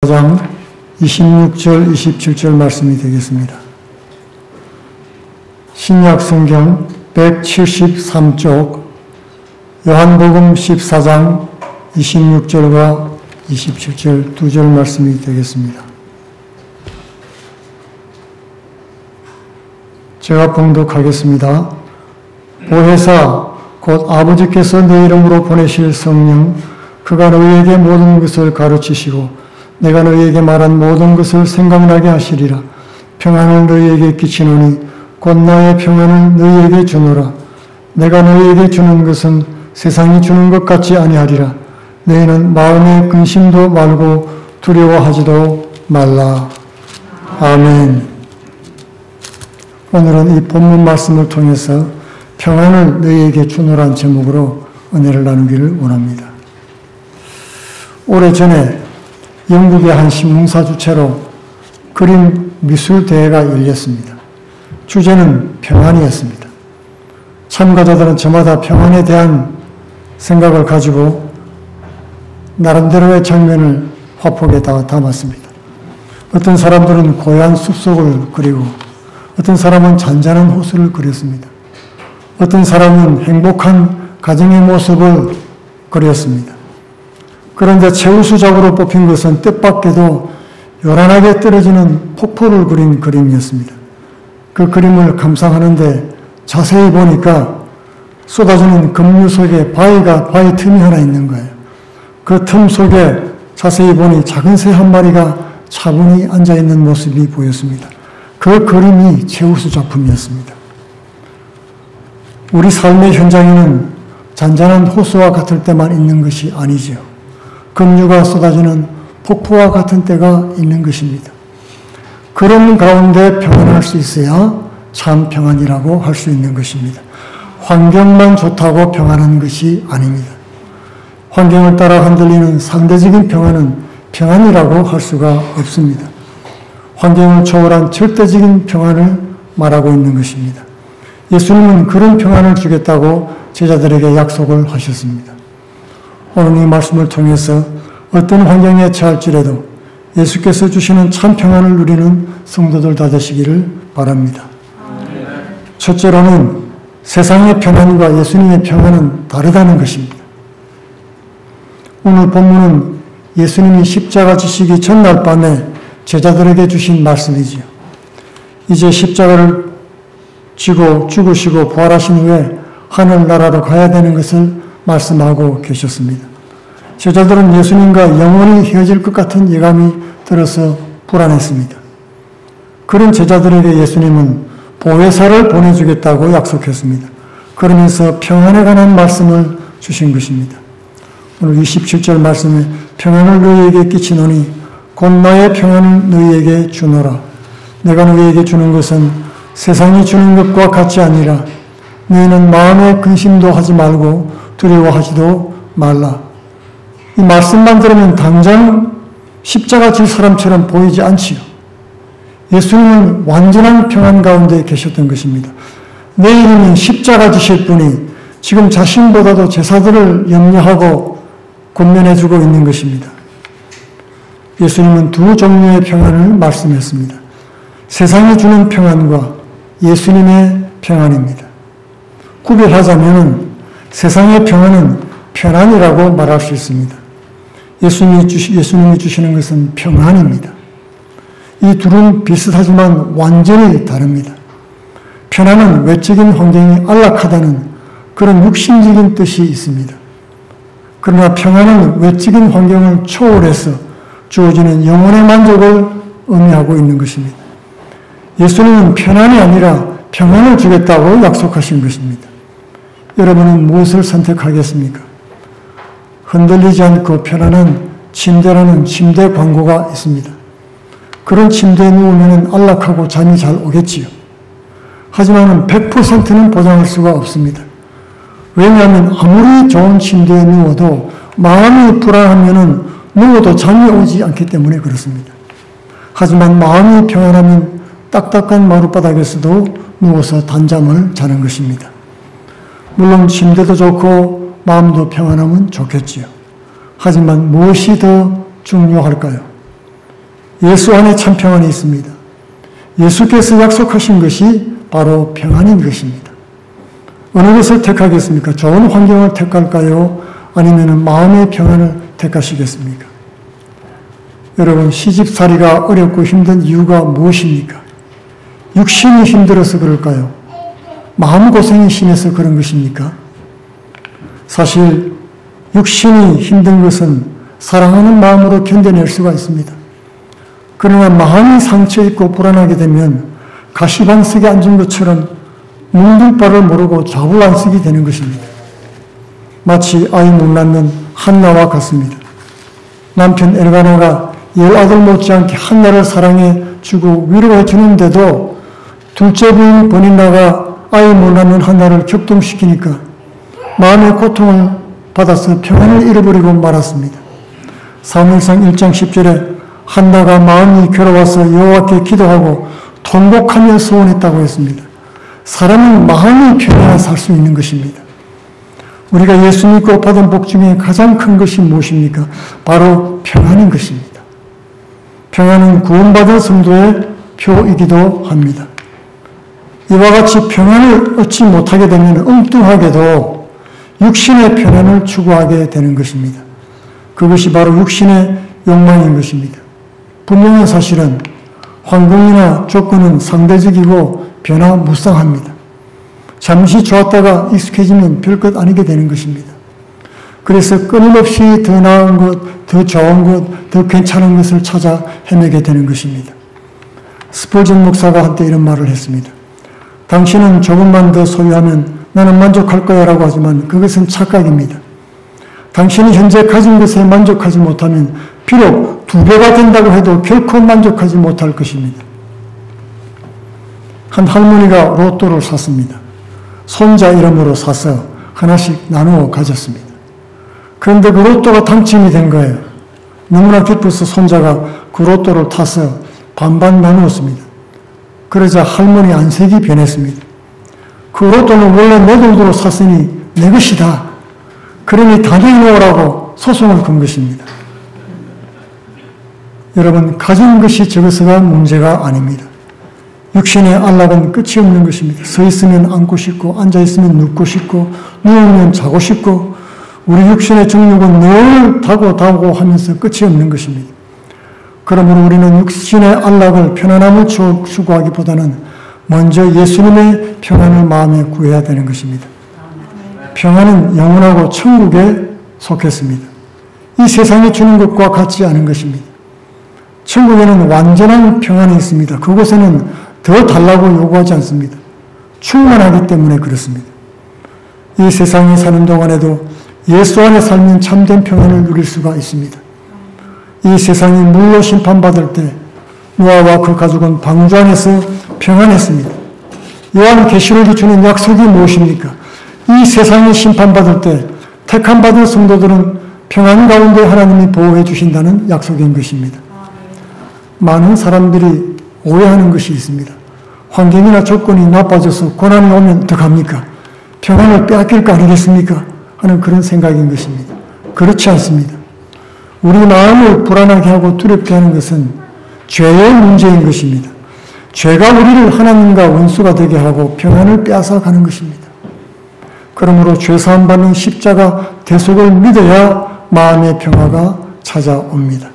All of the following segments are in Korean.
4장 26절 27절 말씀이 되겠습니다. 신약 성경 173쪽 요한복음 14장 26절과 27절 두 절 말씀이 되겠습니다. 제가 봉독하겠습니다. 보혜사 곧 아버지께서 내 이름으로 보내실 성령 그가 너희에게 모든 것을 가르치시고 내가 너희에게 말한 모든 것을 생각나게 하시리라. 평안을 너희에게 끼치노니 곧 나의 평안을 너희에게 주노라. 내가 너희에게 주는 것은 세상이 주는 것 같지 아니하리라. 너희는 마음에 근심도 말고 두려워하지도 말라. 아멘. 오늘은 이 본문 말씀을 통해서 평안을 너희에게 주노란 제목으로 은혜를 나누기를 원합니다. 오래전에 영국의 한 신문사 주최로 그림 미술 대회가 열렸습니다. 주제는 평안이었습니다. 참가자들은 저마다 평안에 대한 생각을 가지고 나름대로의 장면을 화폭에 다 담았습니다. 어떤 사람들은 고요한 숲속을 그리고 어떤 사람은 잔잔한 호수를 그렸습니다. 어떤 사람은 행복한 가정의 모습을 그렸습니다. 그런데 최우수작으로 뽑힌 것은 뜻밖에도 요란하게 떨어지는 폭포를 그린 그림이었습니다. 그 그림을 감상하는데 자세히 보니까 쏟아지는 급류 속에 바위 틈이 하나 있는 거예요. 그 틈 속에 자세히 보니 작은 새 한 마리가 차분히 앉아있는 모습이 보였습니다. 그 그림이 최우수 작품이었습니다. 우리 삶의 현장에는 잔잔한 호수와 같을 때만 있는 것이 아니지요. 급류가 쏟아지는 폭포와 같은 때가 있는 것입니다. 그런 가운데 평안할 수 있어야 참 평안이라고 할 수 있는 것입니다. 환경만 좋다고 평안한 것이 아닙니다. 환경을 따라 흔들리는 상대적인 평안은 평안이라고 할 수가 없습니다. 환경을 초월한 절대적인 평안을 말하고 있는 것입니다. 예수님은 그런 평안을 주겠다고 제자들에게 약속을 하셨습니다. 오늘 이 말씀을 통해서 어떤 환경에 처할지라도 예수께서 주시는 참 평안을 누리는 성도들 다 되시기를 바랍니다. 첫째로는 세상의 평안과 예수님의 평안은 다르다는 것입니다. 오늘 본문은 예수님이 십자가 지시기 전날 밤에 제자들에게 주신 말씀이지요. 이제 십자가를 지고 죽으시고 부활하신 후에 하늘나라로 가야 되는 것을 말씀하고 계셨습니다. 제자들은 예수님과 영원히 헤어질 것 같은 예감이 들어서 불안했습니다. 그런 제자들에게 예수님은 보혜사를 보내주겠다고 약속했습니다. 그러면서 평안에 관한 말씀을 주신 것입니다. 오늘 27절 말씀에 평안을 너희에게 끼치노니 곧 나의 평안을 너희에게 주노라. 내가 너희에게 주는 것은 세상이 주는 것과 같지 아니라 너희는 마음에 근심도 하지 말고 두려워하지도 말라. 이 말씀만 들으면 당장 십자가 질 사람처럼 보이지 않지요. 예수님은 완전한 평안 가운데 계셨던 것입니다. 내일이면 십자가 지실 분이 지금 자신보다도 제사들을 염려하고 권면해주고 있는 것입니다. 예수님은 두 종류의 평안을 말씀했습니다. 세상이 주는 평안과 예수님의 평안입니다. 구별하자면 세상의 평안은 편안이라고 말할 수 있습니다. 예수님이 주시는 것은 평안입니다. 이 둘은 비슷하지만 완전히 다릅니다. 편안은 외적인 환경이 안락하다는 그런 육신적인 뜻이 있습니다. 그러나 평안은 외적인 환경을 초월해서 주어지는 영혼의 만족을 의미하고 있는 것입니다. 예수님은 편안이 아니라 평안을 주겠다고 약속하신 것입니다. 여러분은 무엇을 선택하겠습니까? 흔들리지 않고 편안한 침대라는 침대 광고가 있습니다. 그런 침대에 누우면 안락하고 잠이 잘 오겠지요. 하지만 100%는 보장할 수가 없습니다. 왜냐하면 아무리 좋은 침대에 누워도 마음이 불안하면 누워도 잠이 오지 않기 때문에 그렇습니다. 하지만 마음이 평안하면 딱딱한 마룻바닥에서도 누워서 단잠을 자는 것입니다. 물론 침대도 좋고 마음도 평안하면 좋겠지요. 하지만 무엇이 더 중요할까요? 예수 안에 참 평안이 있습니다. 예수께서 약속하신 것이 바로 평안인 것입니다. 어느 것을 택하겠습니까? 좋은 환경을 택할까요? 아니면 마음의 평안을 택하시겠습니까? 여러분, 시집살이가 어렵고 힘든 이유가 무엇입니까? 육신이 힘들어서 그럴까요? 마음고생이 심해서 그런 것입니까? 사실 육신이 힘든 것은 사랑하는 마음으로 견뎌낼 수가 있습니다. 그러나 마음이 상처있고 불안하게 되면 가시방석에 앉은 것처럼 뭉들 바를 모르고 좌불안석이 되는 것입니다. 마치 아이 못 낳는 한나와 같습니다. 남편 엘가나가 10아들 못지않게 한나를 사랑해 주고 위로해 주는데도 둘째 부인 버니나가 아이 못 낳는 한나를 격동시키니까 마음의 고통을 받아서 평안을 잃어버리고 말았습니다. 사무엘상 1장 10절에 한나가 마음이 괴로워서 여호와께 기도하고 통곡하며 소원했다고 했습니다. 사람은 마음이 평안해 살 수 있는 것입니다. 우리가 예수 믿고 받은 복 중에 가장 큰 것이 무엇입니까? 바로 평안인 것입니다. 평안은 구원받은 성도의 표이기도 합니다. 이와 같이 평안을 얻지 못하게 되면 엉뚱하게도 육신의 평안을 추구하게 되는 것입니다. 그것이 바로 육신의 욕망인 것입니다. 분명한 사실은 환경이나 조건은 상대적이고 변화무쌍합니다. 잠시 좋았다가 익숙해지면 별것 아니게 되는 것입니다. 그래서 끊임없이 더 나은 것, 더 좋은 것, 더 괜찮은 것을 찾아 헤매게 되는 것입니다. 스펄전 목사가 한때 이런 말을 했습니다. 당신은 조금만 더 소유하면 나는 만족할 거야 라고 하지만 그것은 착각입니다. 당신이 현재 가진 것에 만족하지 못하면 비록 2배가 된다고 해도 결코 만족하지 못할 것입니다. 한 할머니가 로또를 샀습니다. 손자 이름으로 사서 하나씩 나누어 가졌습니다. 그런데 그 로또가 당첨이 된 거예요. 너무나 기뻐서 손자가 그 로또를 타서 반반 나누었습니다. 그러자 할머니 안색이 변했습니다. 그 로또는 원래 내 돈으로 샀으니 내 것이다. 그러니 다 내놓으라고 소송을 건 것입니다. 여러분, 가진 것이 적어서가 문제가 아닙니다. 육신의 안락은 끝이 없는 것입니다. 서 있으면 앉고 싶고 앉아 있으면 눕고 싶고 누우면 자고 싶고 우리 육신의 정욕은 늘 다고 하면서 끝이 없는 것입니다. 그러므로 우리는 육신의 안락을 편안함을 추구하기보다는 먼저 예수님의 평안을 마음에 구해야 되는 것입니다. 평안은 영원하고 천국에 속했습니다. 이 세상이 주는 것과 같지 않은 것입니다. 천국에는 완전한 평안이 있습니다. 그곳에는 더 달라고 요구하지 않습니다. 충만하기 때문에 그렇습니다. 이 세상에 사는 동안에도 예수 안에 살면 참된 평안을 누릴 수가 있습니다. 이 세상이 물로 심판받을 때 노아와 그 가족은 방주 안에서 평안했습니다. 요한계시록이 주는 약속이 무엇입니까? 이 세상이 심판받을 때 택함받은 성도들은 평안 가운데 하나님이 보호해 주신다는 약속인 것입니다. 많은 사람들이 오해하는 것이 있습니다. 환경이나 조건이 나빠져서 고난이 오면 어떡합니까? 평안을 빼앗길 거 아니겠습니까? 하는 그런 생각인 것입니다. 그렇지 않습니다. 우리 마음을 불안하게 하고 두렵게 하는 것은 죄의 문제인 것입니다. 죄가 우리를 하나님과 원수가 되게 하고 평안을 빼앗아 가는 것입니다. 그러므로 죄사함 받는 십자가 대속을 믿어야 마음의 평화가 찾아옵니다.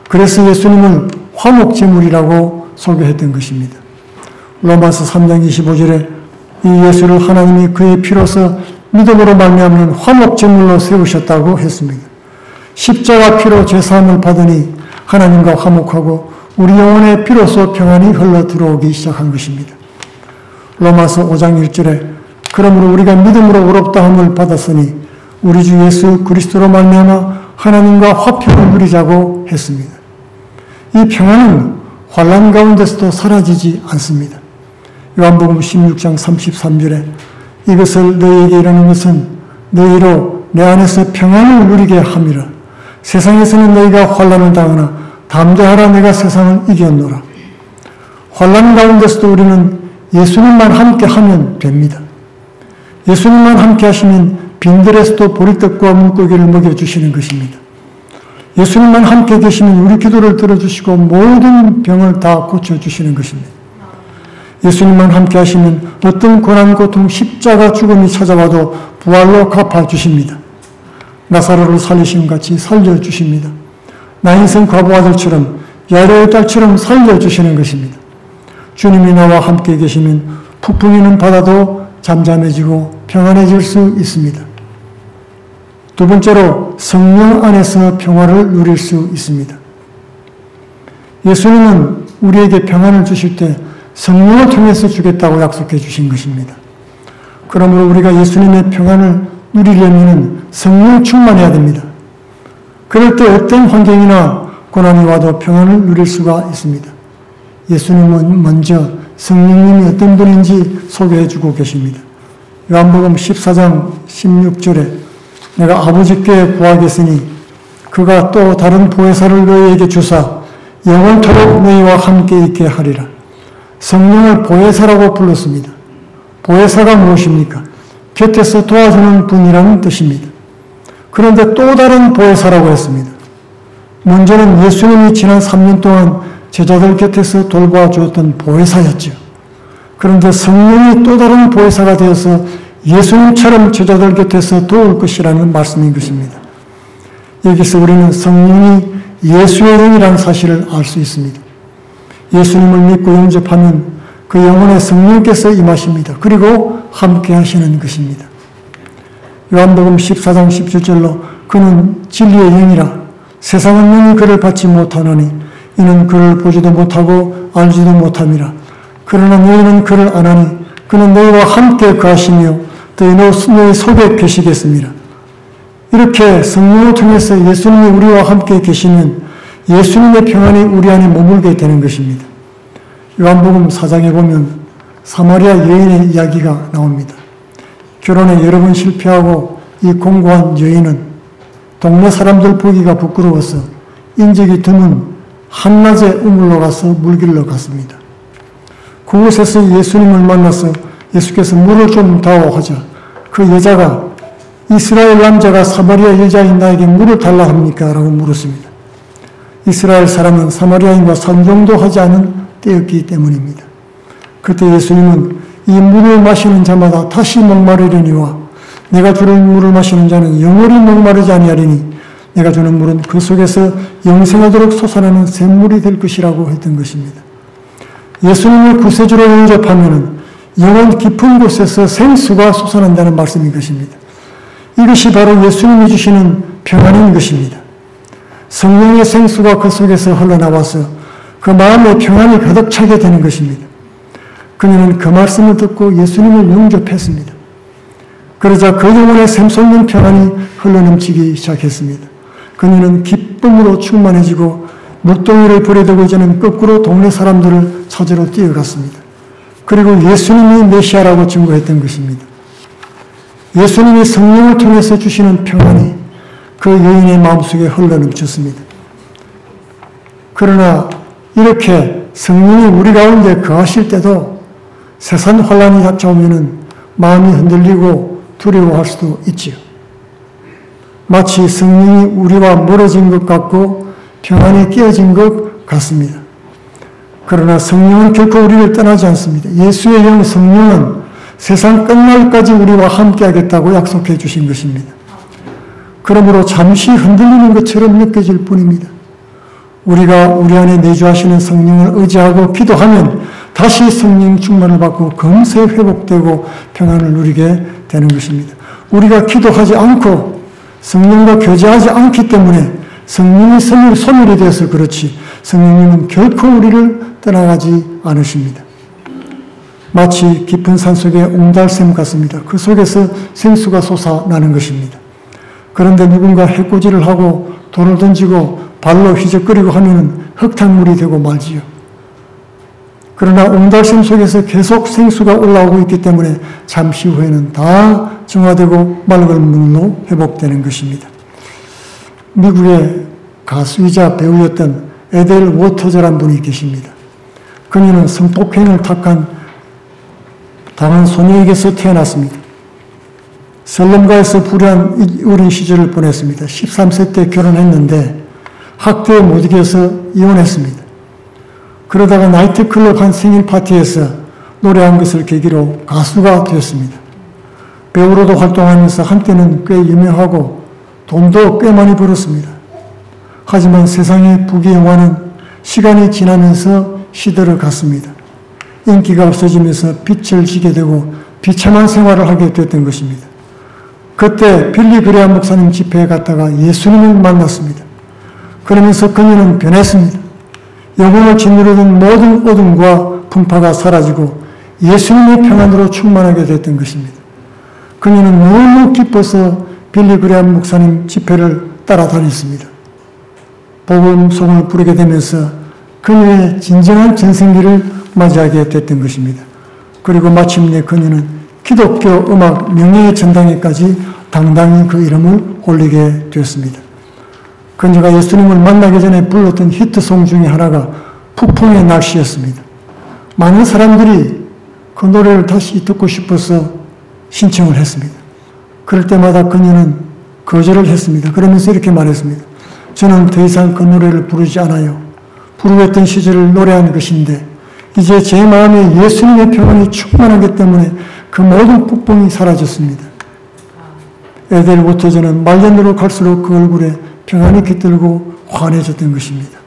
그래서 예수님은 화목제물이라고 소개했던 것입니다. 로마서 3장 25절에 이 예수를 하나님이 그의 피로서 믿음으로 말미암는 화목제물로 세우셨다고 했습니다. 십자가 피로 죄사함을 받으니 하나님과 화목하고 우리 영혼에 비로소 평안이 흘러 들어오기 시작한 것입니다. 로마서 5장 1절에 그러므로 우리가 믿음으로 의롭다함을 받았으니 우리 주 예수 그리스도로 말미암아 하나님과 화평을 누리자고 했습니다. 이 평안은 환난 가운데서도 사라지지 않습니다. 요한복음 16장 33절에 이것을 너희에게 이르는 것은 너희로 내 안에서 평안을 누리게 함이라. 세상에서는 너희가 환난을 당하나 담대하라 내가 세상을 이겼노라. 환난 가운데서도 우리는 예수님만 함께 하면 됩니다. 예수님만 함께 하시면 빈들에서도 보리떡과 물고기를 먹여주시는 것입니다. 예수님만 함께 계시면 우리 기도를 들어주시고 모든 병을 다 고쳐주시는 것입니다. 예수님만 함께 하시면 어떤 고난, 고통, 십자가 죽음이 찾아와도 부활로 갚아주십니다. 나사로를 살리신 같이 살려주십니다. 나인성 과부 아들처럼 야이로의 딸처럼 살려주시는 것입니다. 주님이 나와 함께 계시면 북풍이는 바다도 잠잠해지고 평안해질 수 있습니다. 두 번째로 성령 안에서 평화를 누릴 수 있습니다. 예수님은 우리에게 평안을 주실 때 성령을 통해서 주겠다고 약속해 주신 것입니다. 그러므로 우리가 예수님의 평안을 누리려면 성령 충만해야 됩니다. 그럴 때 어떤 환경이나 고난이 와도 평안을 누릴 수가 있습니다. 예수님은 먼저 성령님이 어떤 분인지 소개해 주고 계십니다. 요한복음 14장 16절에 내가 아버지께 구하겠으니 그가 또 다른 보혜사를 너희에게 주사 영원토록 너희와 함께 있게 하리라. 성령을 보혜사라고 불렀습니다. 보혜사가 무엇입니까? 곁에서 도와주는 분이라는 뜻입니다. 그런데 또 다른 보혜사라고 했습니다. 먼저는 예수님이 지난 3년 동안 제자들 곁에서 돌봐주었던 보혜사였죠. 그런데 성령이 또 다른 보혜사가 되어서 예수님처럼 제자들 곁에서 도울 것이라는 말씀인 것입니다. 여기서 우리는 성령이 예수의 영이라는 사실을 알 수 있습니다. 예수님을 믿고 영접하면 그 영혼에 성령께서 임하십니다. 그리고 함께 하시는 것입니다. 요한복음 14장 17절로 그는 진리의 영이라 세상은 능히 그를 받지 못하노니 이는 그를 보지도 못하고 알지도 못함이라. 그러나 너희는 그를 아나니 그는 너희와 함께 거하시며 너희 속에 계시겠습니다. 이렇게 성령을 통해서 예수님이 우리와 함께 계시면 예수님의 평안이 우리 안에 머물게 되는 것입니다. 요한복음 4장에 보면 사마리아 여인의 이야기가 나옵니다. 결혼에 여러 번 실패하고 이 공고한 여인은 동네 사람들 보기가 부끄러워서 인적이 드문 한낮에 우물로 가서 물길로 갔습니다. 그곳에서 예수님을 만나서 예수께서 물을 좀 다오 하자 그 여자가 이스라엘 남자가 사마리아 여자인 나에게 물을 달라 합니까? 라고 물었습니다. 이스라엘 사람은 사마리아인과 상종도 하지 않은 때였기 때문입니다. 그때 예수님은 이 물을 마시는 자마다 다시 목마르려니와 내가 주는 물을 마시는 자는 영원히 목마르지 아니하리니 내가 주는 물은 그 속에서 영생하도록 솟아나는 샘물이 될 것이라고 했던 것입니다. 예수님을 구세주로 영접하면 영원 깊은 곳에서 생수가 솟아난다는 말씀인 것입니다. 이것이 바로 예수님이 주시는 평안인 것입니다. 성령의 생수가 그 속에서 흘러나와서 그 마음에 평안이 가득 차게 되는 것입니다. 그녀는 그 말씀을 듣고 예수님을 영접했습니다. 그러자 그 영혼에 샘솟는 평안이 흘러넘치기 시작했습니다. 그녀는 기쁨으로 충만해지고 물동이를 버려두고 이제는 거꾸로 동네 사람들을 찾으러 뛰어갔습니다. 그리고 예수님이 메시아라고 증거했던 것입니다. 예수님이 성령을 통해서 주시는 평안이 그 여인의 마음속에 흘러넘쳤습니다. 그러나 이렇게 성령이 우리 가운데 거하실 때도 세상 환란이 닥쳐오면 마음이 흔들리고 두려워할 수도 있지요. 마치 성령이 우리와 멀어진 것 같고 평안이 깨어진 것 같습니다. 그러나 성령은 결코 우리를 떠나지 않습니다. 예수의 영 성령은 세상 끝날까지 우리와 함께하겠다고 약속해 주신 것입니다. 그러므로 잠시 흔들리는 것처럼 느껴질 뿐입니다. 우리가 우리 안에 내주하시는 성령을 의지하고 기도하면 다시 성령 충만을 받고 금세 회복되고 평안을 누리게 되는 것입니다. 우리가 기도하지 않고 성령과 교제하지 않기 때문에 성령이 소멸이 되어서 그렇지 성령님은 결코 우리를 떠나가지 않으십니다. 마치 깊은 산속의 옹달샘 같습니다. 그 속에서 생수가 솟아나는 것입니다. 그런데 누군가 해코지를 하고 돌을 던지고 발로 휘적거리고 하면 흙탕물이 되고 말지요. 그러나 옹달샘 속에서 계속 생수가 올라오고 있기 때문에 잠시 후에는 다 정화되고 맑은 물로 회복되는 것입니다. 미국의 가수이자 배우였던 에델 워터즈라는 분이 계십니다. 그녀는 성폭행을 당한 소녀에게서 태어났습니다. 설렘가에서 불우한 어린 시절을 보냈습니다. 13세 때 결혼했는데 학대에 못 이겨서 이혼했습니다. 그러다가 나이트클럽 한 생일 파티에서 노래한 것을 계기로 가수가 되었습니다. 배우로도 활동하면서 한때는 꽤 유명하고 돈도 꽤 많이 벌었습니다. 하지만 세상의 부귀영화는 시간이 지나면서 시들어 갔습니다. 인기가 없어지면서 빚을 지게 되고 비참한 생활을 하게 됐던 것입니다. 그때 빌리 그레암 목사님 집회에 갔다가 예수님을 만났습니다. 그러면서 그녀는 변했습니다. 영혼을 짓누르던 모든 어둠과 분파가 사라지고 예수님의 평안으로 충만하게 됐던 것입니다. 그녀는 너무 기뻐서 빌리 그레암 목사님 집회를 따라다녔습니다. 복음송을 부르게 되면서 그녀의 진정한 전생기를 맞이하게 됐던 것입니다. 그리고 마침내 그녀는 기독교 음악 명예의 전당에까지 당당히 그 이름을 올리게 되었습니다. 그녀가 예수님을 만나기 전에 불렀던 히트송 중에 하나가 북풍의 날씨였습니다. 많은 사람들이 그 노래를 다시 듣고 싶어서 신청을 했습니다. 그럴 때마다 그녀는 거절을 했습니다. 그러면서 이렇게 말했습니다. 저는 더 이상 그 노래를 부르지 않아요. 부르겠던 시절을 노래한 것인데 이제 제 마음에 예수님의 평안이 충만하기 때문에 그 모든 북풍이 사라졌습니다. 에델부터 저는 말년으로 갈수록 그 얼굴에 평안이 깃들고 환해졌던 것입니다.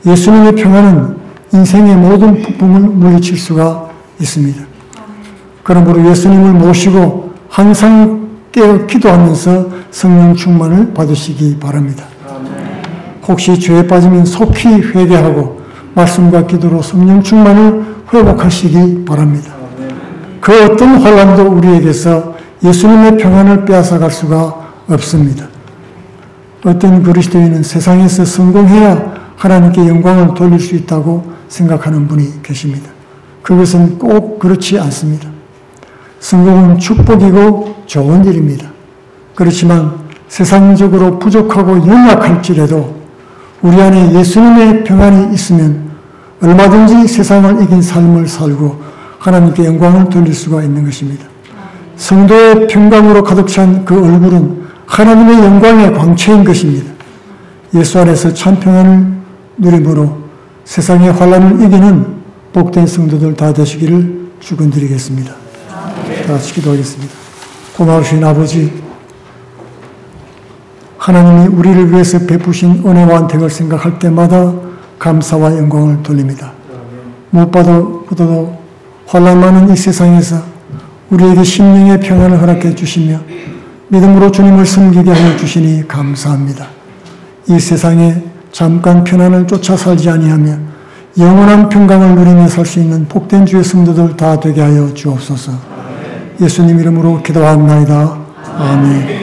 예수님의 평안은 인생의 모든 북풍을 물리칠 수가 있습니다. 그러므로 예수님을 모시고 항상 깨어 기도하면서 성령 충만을 받으시기 바랍니다. 혹시 죄에 빠지면 속히 회개하고 말씀과 기도로 성령 충만을 회복하시기 바랍니다. 그 어떤 환난도 우리에게서 예수님의 평안을 빼앗아갈 수가 없습니다. 어떤 그리스도인은 세상에서 성공해야 하나님께 영광을 돌릴 수 있다고 생각하는 분이 계십니다. 그것은 꼭 그렇지 않습니다. 성공은 축복이고 좋은 일입니다. 그렇지만 세상적으로 부족하고 연약할지라도 우리 안에 예수님의 평안이 있으면 얼마든지 세상을 이긴 삶을 살고 하나님께 영광을 돌릴 수가 있는 것입니다. 성도의 평강으로 가득 찬 그 얼굴은 하나님의 영광의 광채인 것입니다. 예수 안에서 참 평안을 누림으로 세상의 환난을 이기는 복된 성도들 다 되시기를 축원드리겠습니다. 다 같이 기도하겠습니다. 고마우신 아버지, 하나님이 우리를 위해서 베푸신 은혜와 혜택을 생각할 때마다 감사와 영광을 돌립니다. 무엇보다도 환난 많은 이 세상에서 우리에게 심령의 평안을 허락해 주시며 믿음으로 주님을 섬기게 하여 주시니 감사합니다. 이 세상에 잠깐 편안을 쫓아 살지 아니하며 영원한 평강을 누리며 살 수 있는 복된 주의 성도들 다 되게 하여 주옵소서. 예수님 이름으로 기도합나이다. 아멘.